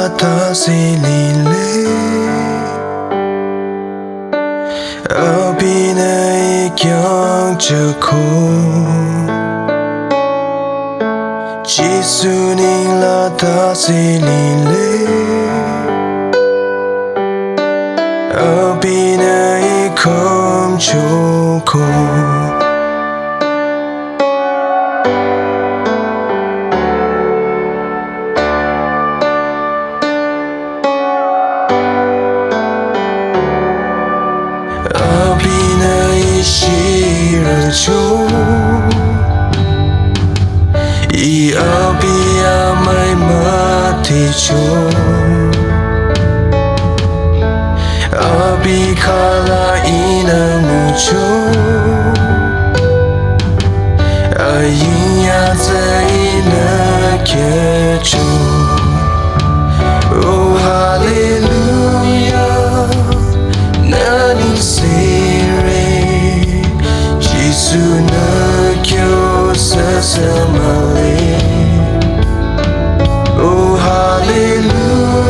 ta si li le ở bi này kyang chưa khô chỉ su ni la ta si li le ở bi này không chỗ khô I abia mai mati cho abi kala ina mucho ayinya zaina kecho oh hallelujah nani sere Jesus na kyo sasamale oh hallelujah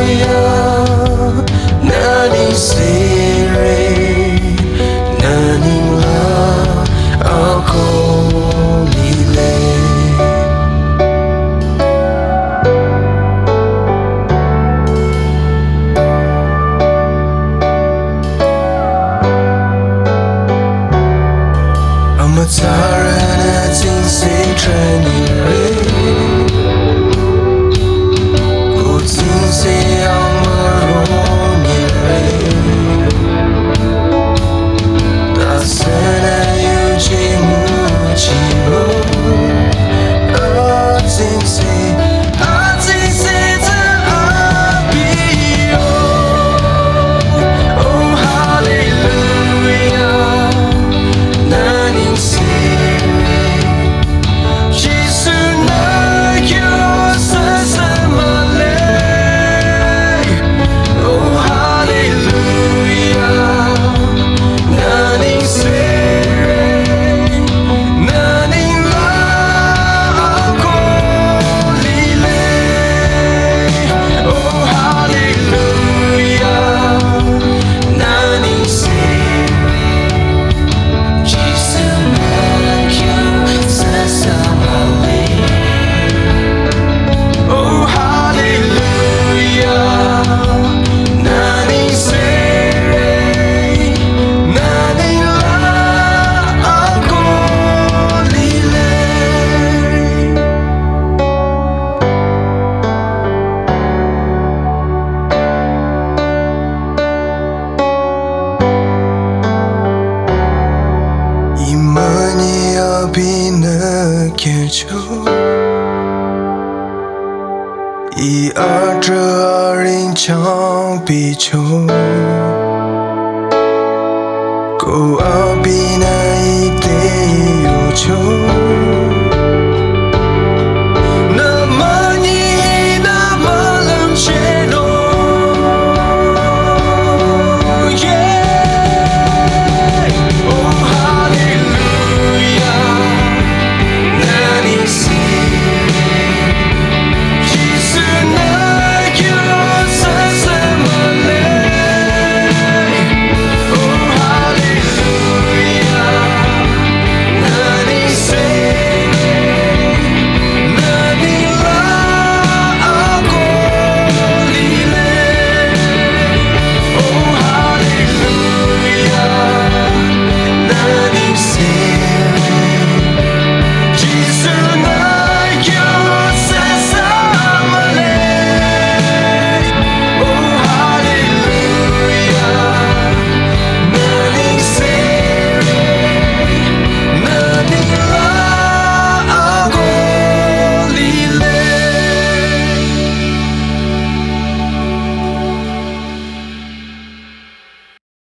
nani sere nani la ako lile Amatara tin se trani re Ko tin se amaro ni re Da sana yuji muji ro A tin se ta abio Oh hallelujah Nani I ardra ring chang bi cho